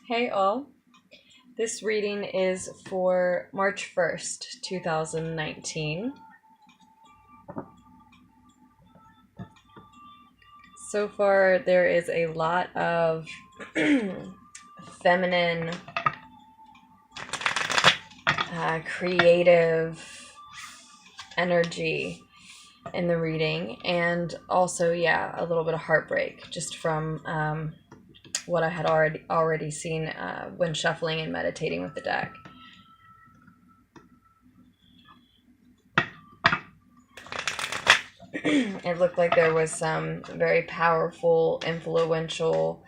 Hey all, this reading is for March 1st, 2019. So far there is a lot of feminine, creative energy in the reading, and also, a little bit of heartbreak just from what I had already seen when shuffling and meditating with the deck. It looked like there was some very powerful, influential,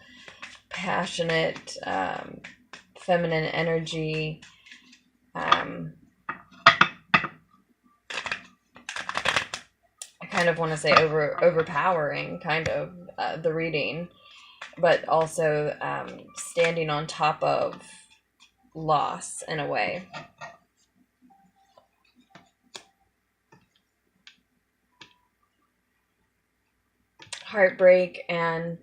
passionate, feminine energy. I kind of want to say overpowering, kind of, the reading, but also standing on top of loss in a way. Heartbreak and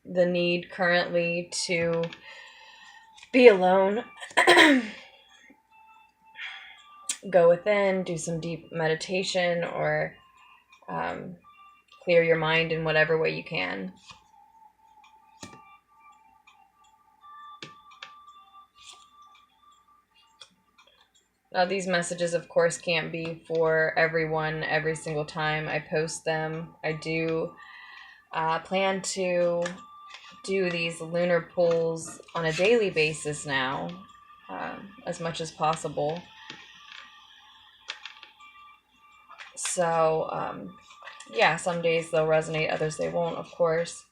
the need currently to be alone. Go within, do some deep meditation, or clear your mind in whatever way you can. Now, these messages, of course, can't be for everyone every single time I post them. I do plan to do these lunar pulls on a daily basis now, as much as possible. So, some days they'll resonate, others they won't, of course.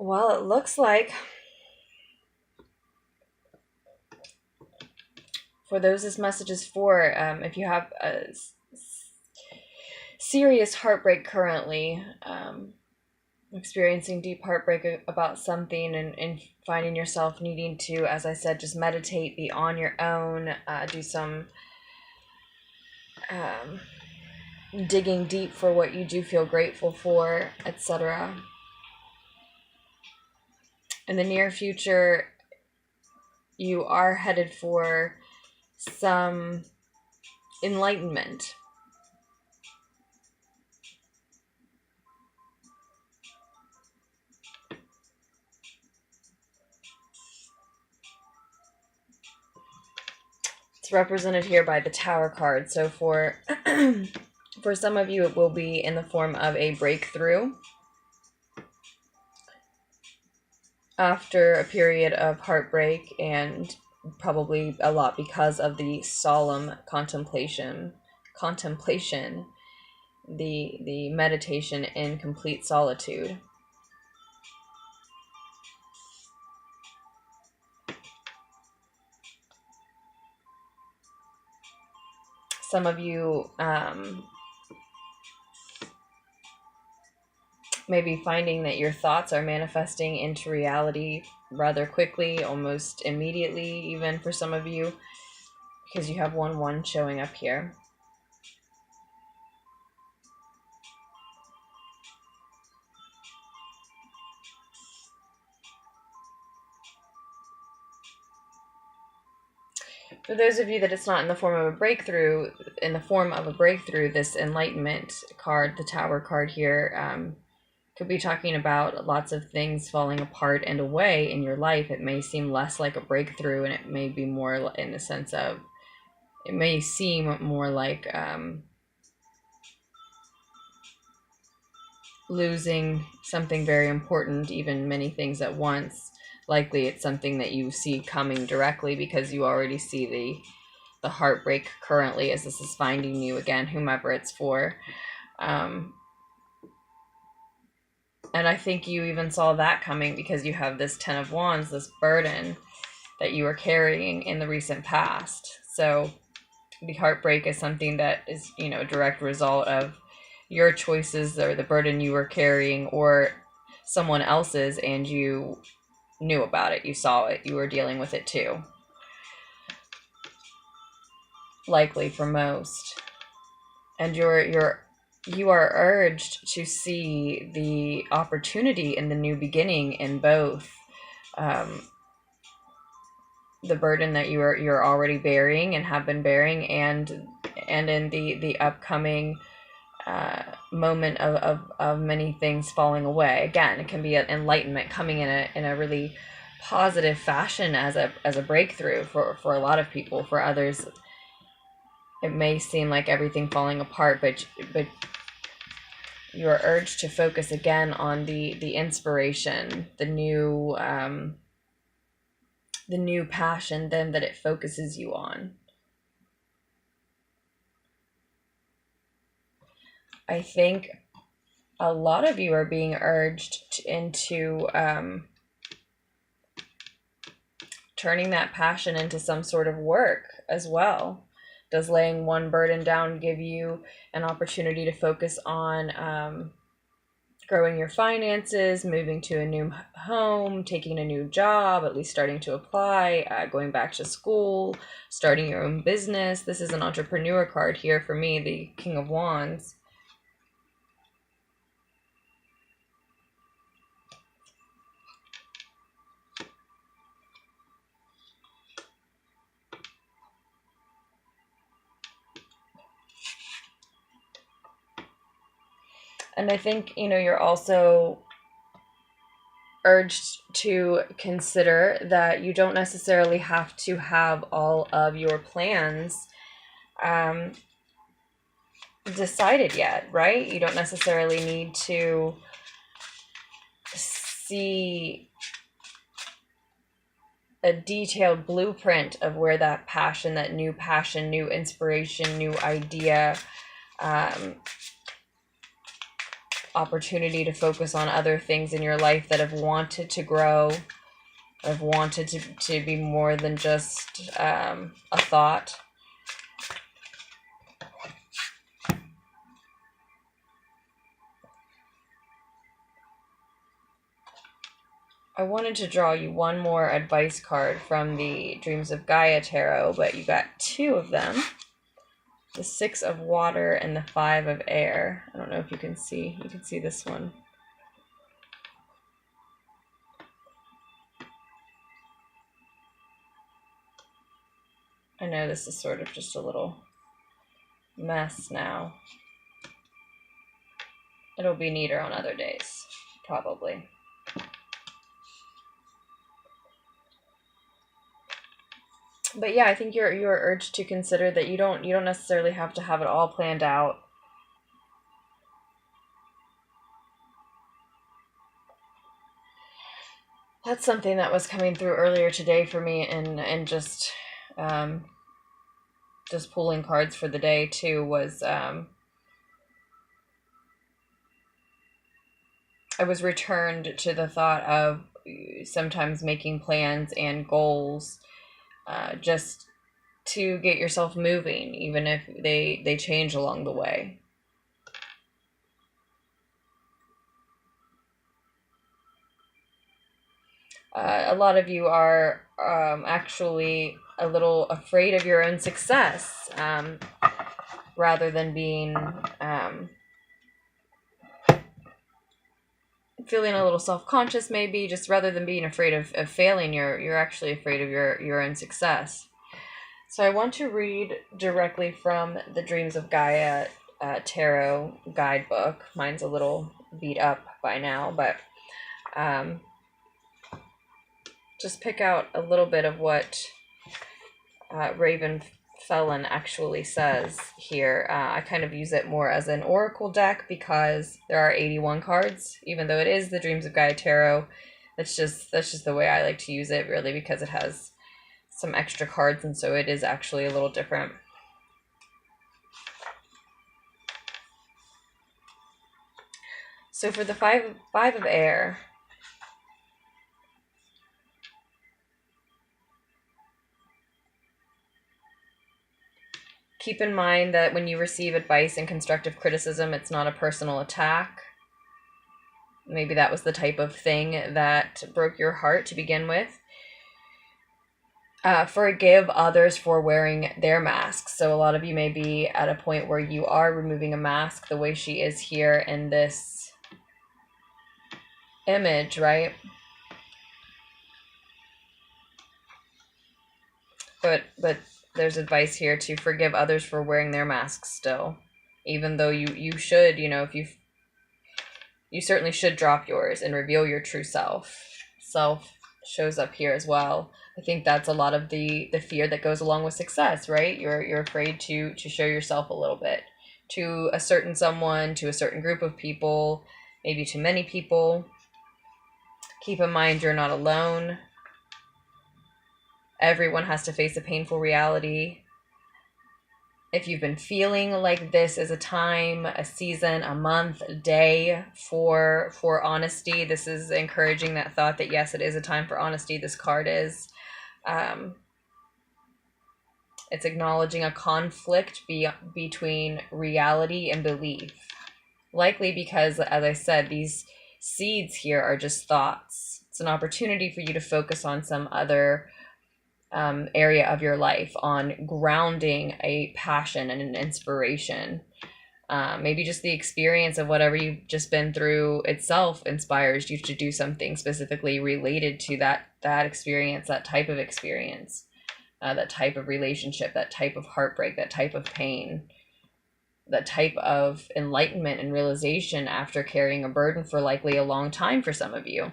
Well, it looks like for those this message is for, if you have a serious heartbreak currently, experiencing deep heartbreak about something, and finding yourself needing to, as I said, just meditate, be on your own, do some digging deep for what you do feel grateful for, etc. In the near future, you are headed for some enlightenment. It's represented here by the Tower card. So for for some of you, it will be in the form of a breakthrough after a period of heartbreak, and probably a lot because of the solemn contemplation, the meditation in complete solitude. Some of you may be finding that your thoughts are manifesting into reality rather quickly, almost immediately, even for some of you, because you have 1-1 showing up here. For those of you that it's not in the form of a breakthrough, this enlightenment card, the Tower card here, could be talking about lots of things falling apart and away in your life. It may seem less like a breakthrough, and it may be more in the sense of, it may seem more like losing something very important, even many things at once. Likely it's something that you see coming directly because you already see the heartbreak currently as this is finding you again, whomever it's for. And I think you even saw that coming because you have this Ten of Wands, this burden that you were carrying in the recent past. So the heartbreak is something that is, you know, a direct result of your choices or the burden you were carrying or someone else's, and you knew about it, you saw it, you were dealing with it too. Likely for most. And you are urged to see the opportunity in the new beginning in both the burden that you're already bearing and have been bearing, and in the upcoming moment of many things falling away. Again, it can be an enlightenment coming in a really positive fashion as a breakthrough for a lot of people. For others, it may seem like everything falling apart, but you're urged to focus again on the inspiration, the new passion then that it focuses you on. I think a lot of you are being urged into turning that passion into some sort of work as well. Does laying one burden down give you an opportunity to focus on growing your finances, moving to a new home, taking a new job, at least starting to apply, going back to school, starting your own business? This is an entrepreneur card here for me, the King of Wands. And I think, you know, you're also urged to consider that you don't necessarily have to have all of your plans decided yet, right? You don't necessarily need to see a detailed blueprint of where that passion, new inspiration, new idea, opportunity to focus on other things in your life that have wanted to grow, have wanted to be more than just a thought. I wanted to draw you one more advice card from the Dreams of Gaia Tarot, but you got two of them. The Six of Water and the Five of Air. I don't know if you can see. You can see this one. I know this is sort of just a little mess now. It'll be neater on other days, probably. But yeah, I think you're urged to consider that you don't necessarily have to have it all planned out. That's something that was coming through earlier today for me, and just pulling cards for the day too, was I was returned to the thought of sometimes making plans and goals just to get yourself moving, even if they change along the way. A lot of you are actually a little afraid of your own success, rather than being feeling a little self-conscious, maybe, just rather than being afraid of failing, you're actually afraid of your own success. So I want to read directly from the Dreams of Gaia Tarot guidebook. Mine's a little beat up by now, but just pick out a little bit of what Ravynne Phelan actually says here. I kind of use it more as an oracle deck because there are 81 cards, even though it is the Dreams of Gaia Tarot. That's just the way I like to use it, really, because it has some extra cards, and so it is actually a little different. So for the five of air, keep in mind that when you receive advice and constructive criticism, it's not a personal attack. Maybe that was the type of thing that broke your heart to begin with. Forgive others for wearing their masks. So a lot of you may be at a point where you are removing a mask the way she is here in this image, right? But there's advice here to forgive others for wearing their masks still. Even though you should, you know, if you certainly should drop yours and reveal your true self. Self shows up here as well. I think that's a lot of the fear that goes along with success, right? You're afraid to show yourself a little bit to a certain someone, to a certain group of people, maybe to many people. Keep in mind you're not alone. Everyone has to face a painful reality. If you've been feeling like this is a time, a season, a month, a day for honesty, this is encouraging that thought that yes, it is a time for honesty. This card is. It's acknowledging a conflict between reality and belief. Likely because, as I said, these seeds here are just thoughts. It's an opportunity for you to focus on some other area of your life, on grounding a passion and an inspiration. Maybe just the experience of whatever you've just been through itself inspires you to do something specifically related to that experience, that type of experience, that type of relationship, that type of heartbreak, that type of pain, that type of enlightenment and realization after carrying a burden for likely a long time for some of you.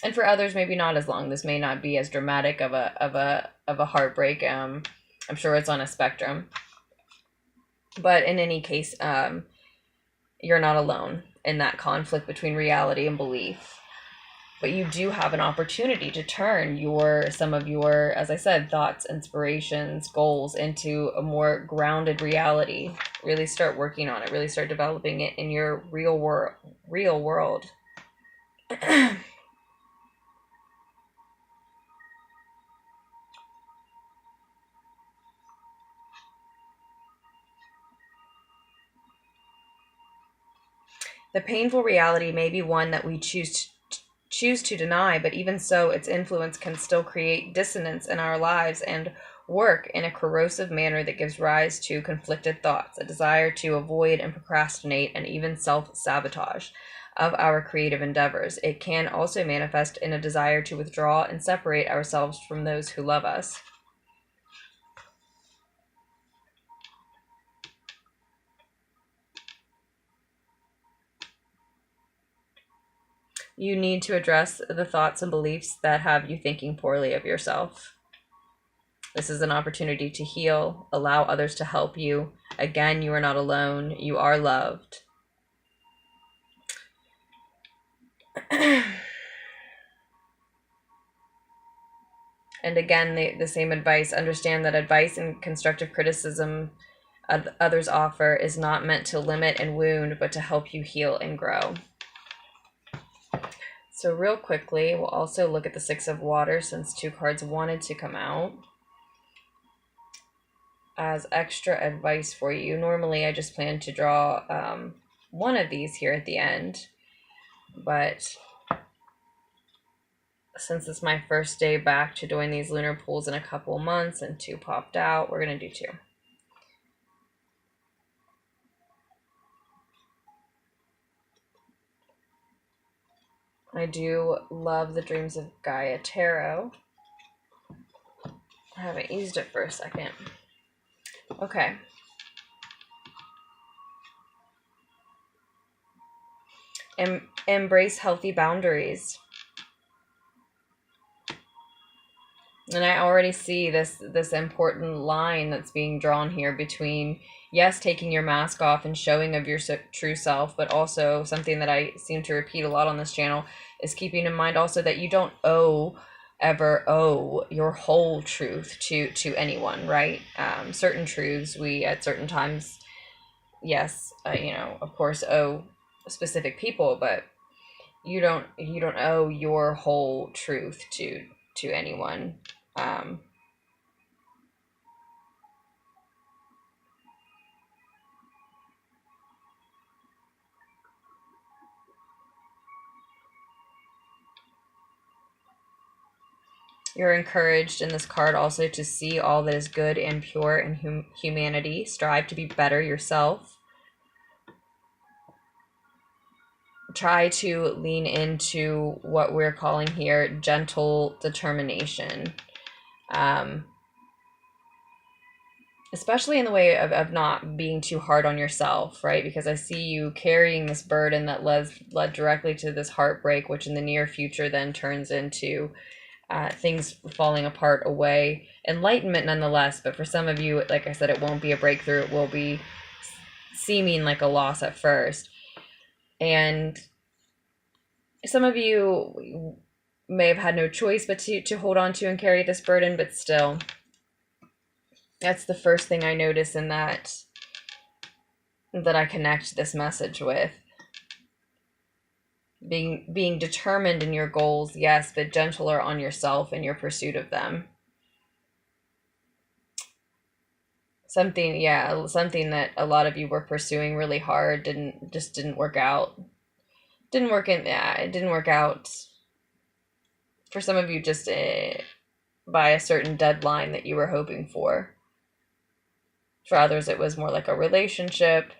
And for others, maybe not as long. This may not be as dramatic of a heartbreak. I'm sure it's on a spectrum. But in any case, you're not alone in that conflict between reality and belief. But you do have an opportunity to turn some of your, as I said, thoughts, inspirations, goals into a more grounded reality. Really start working on it. Really start developing it in your real world. The painful reality may be one that we choose to deny, but even so, its influence can still create dissonance in our lives and work in a corrosive manner that gives rise to conflicted thoughts, a desire to avoid and procrastinate, and even self-sabotage of our creative endeavors. It can also manifest in a desire to withdraw and separate ourselves from those who love us. You need to address the thoughts and beliefs that have you thinking poorly of yourself. This is an opportunity to heal, allow others to help you. Again, you are not alone. You are loved. And again, the same advice. Understand that advice and constructive criticism others offer is not meant to limit and wound, but to help you heal and grow. So real quickly, we'll also look at the Six of Water, since two cards wanted to come out as extra advice for you. Normally, I just plan to draw one of these here at the end, but since it's my first day back to doing these lunar pools in a couple months and two popped out, we're going to do two. I do love the Dreams of Gaia Tarot. I haven't used it for a second. Okay. Embrace healthy boundaries. And I already see this important line that's being drawn here between, yes, taking your mask off and showing of your true self, but also something that I seem to repeat a lot on this channel is keeping in mind also that you don't ever owe your whole truth to anyone, right? Certain truths we at certain times yes, you know, of course, owe specific people, but you don't owe your whole truth to anyone. You're encouraged in this card also to see all that is good and pure in humanity. Strive to be better yourself. Try to lean into what we're calling here gentle determination. Especially in the way of not being too hard on yourself, right? Because I see you carrying this burden that led directly to this heartbreak, which in the near future then turns into things falling apart away. Enlightenment nonetheless, but for some of you, like I said, it won't be a breakthrough. It will be seeming like a loss at first. And some of you may have had no choice but to hold on to and carry this burden, but still, that's the first thing I notice in that I connect this message with. Being determined in your goals, yes, but gentler on yourself in your pursuit of them. Something that a lot of you were pursuing really hard didn't work out. It didn't work out. For some of you, just by a certain deadline that you were hoping for. For others, it was more like a relationship.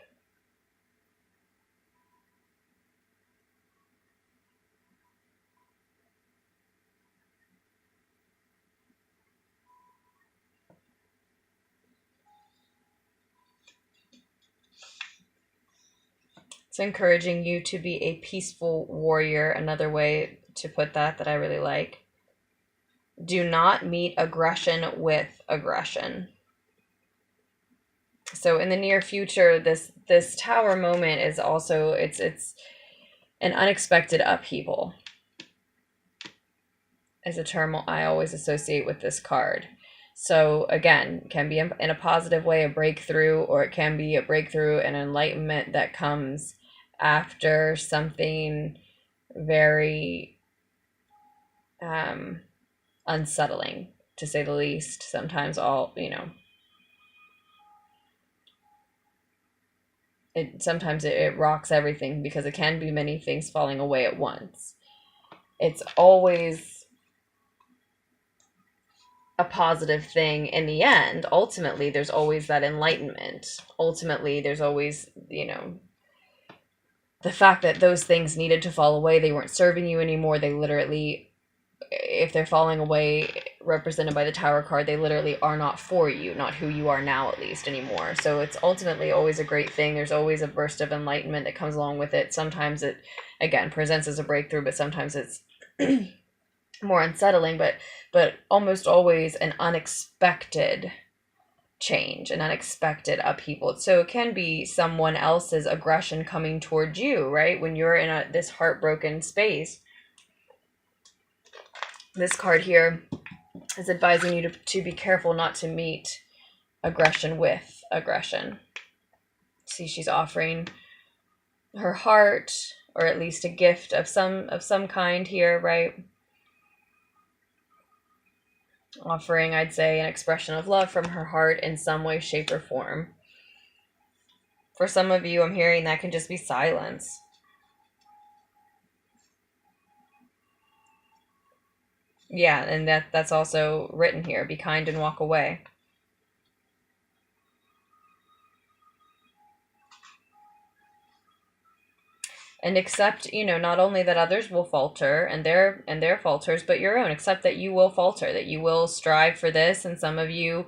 It's encouraging you to be a peaceful warrior. Another way to put that I really like. Do not meet aggression with aggression. So in the near future, this tower moment is also, it's an unexpected upheaval. Is a term I always associate with this card. So again, can be in a positive way a breakthrough, or it can be a breakthrough and enlightenment that comes after something very unsettling, to say the least. Sometimes sometimes it rocks everything, because it can be many things falling away at once. It's always a positive thing in the end. Ultimately, there's always that enlightenment. Ultimately, there's always, the fact that those things needed to fall away. They weren't serving you anymore. They literally, if they're falling away, represented by the Tower card, they literally are not for you, not who you are now, at least, anymore. So it's ultimately always a great thing. There's always a burst of enlightenment that comes along with it. Sometimes it, again, presents as a breakthrough, but sometimes it's more unsettling, but almost always an unexpected change, an unexpected upheaval. So it can be someone else's aggression coming towards you, right? When you're in this heartbroken space. This card here is advising you to be careful not to meet aggression with aggression. See, she's offering her heart, or at least a gift of some kind here, right? Offering, I'd say, an expression of love from her heart in some way, shape, or form. For some of you, I'm hearing that can just be silence. Yeah, and that's also written here. Be kind and walk away. And accept, not only that others will falter and their falters, but your own. Accept that you will falter, that you will strive for this, and some of you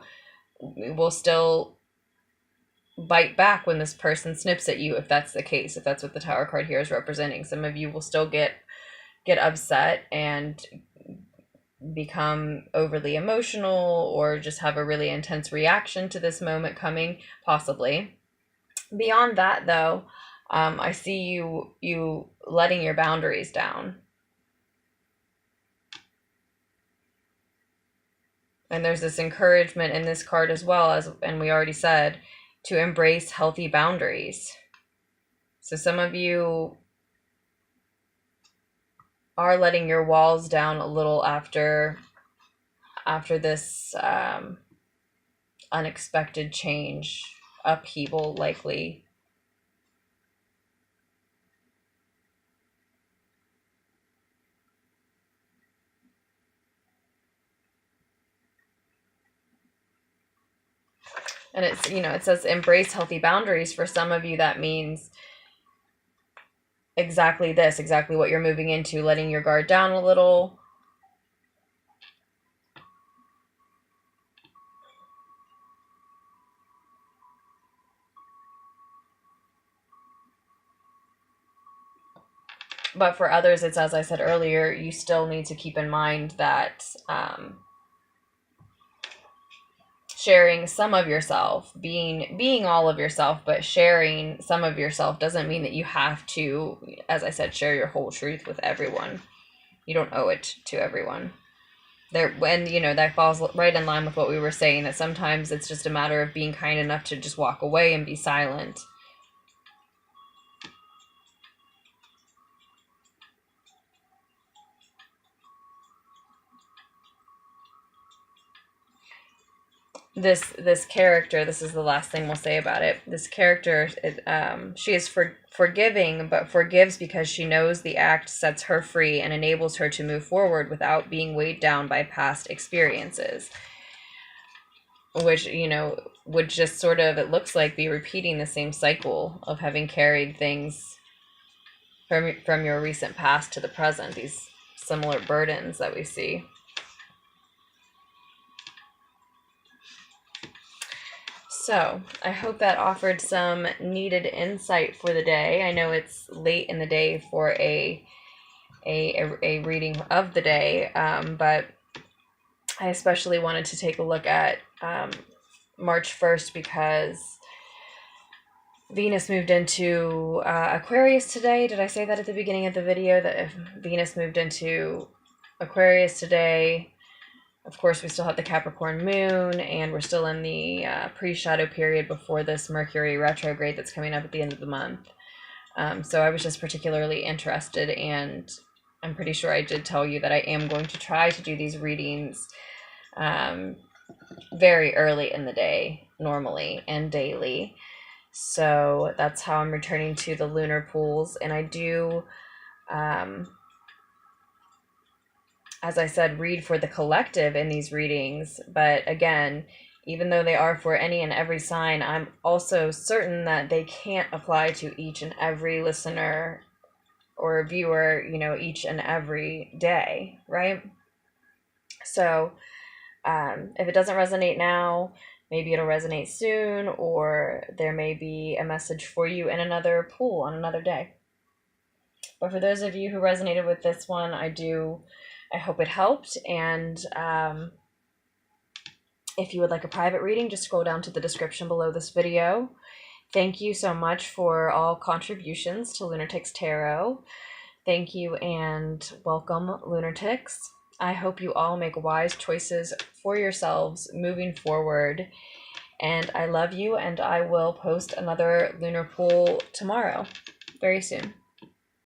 will still bite back when this person snips at you, if that's the case, if that's what the Tower card here is representing. Some of you will still get upset and become overly emotional, or just have a really intense reaction to this moment coming, possibly. Beyond that, though, I see you letting your boundaries down. And there's this encouragement in this card as well, and we already said, to embrace healthy boundaries. So some of you are letting your walls down a little after this unexpected change, upheaval likely. And it's, you know, it says embrace healthy boundaries. For some of you, that means exactly this, exactly what you're moving into, letting your guard down a little. But for others, it's, as I said earlier, you still need to keep in mind that sharing some of yourself, being all of yourself, but sharing some of yourself doesn't mean that you have to, as I said, share your whole truth with everyone. You don't owe it to everyone. And you know, that falls right in line with what we were saying, that sometimes it's just a matter of being kind enough to just walk away and be silent. This character, this is the last thing we'll say about it. This character, she is forgiving, but forgives because she knows the act sets her free and enables her to move forward without being weighed down by past experiences. Which, you know, would just sort of, it looks like, be repeating the same cycle of having carried things from your recent past to the present, these similar burdens that we see. So I hope that offered some needed insight for the day. I know it's late in the day for a reading of the day, but I especially wanted to take a look at March 1st because Venus moved into Aquarius today. Did I say that at the beginning of the video, that if Venus moved into Aquarius today? Of course, we still have the Capricorn moon, and we're still in the pre-shadow period before this Mercury retrograde that's coming up at the end of the month. So I was just particularly interested, and I'm pretty sure I did tell you that I am going to try to do these readings very early in the day, normally, and daily. So that's how I'm returning to the lunar pools. And I do, as I said, read for the collective in these readings. But again, even though they are for any and every sign, I'm also certain that they can't apply to each and every listener or viewer, you know, each and every day, right? So if it doesn't resonate now, maybe it'll resonate soon, or there may be a message for you in another pool on another day. But for those of you who resonated with this one, I hope it helped. And if you would like a private reading, just scroll down to the description below this video. Thank you so much for all contributions to Lunartics Tarot. Thank you and welcome, Lunartics. I hope you all make wise choices for yourselves moving forward. And I love you, and I will post another lunar pool tomorrow, very soon.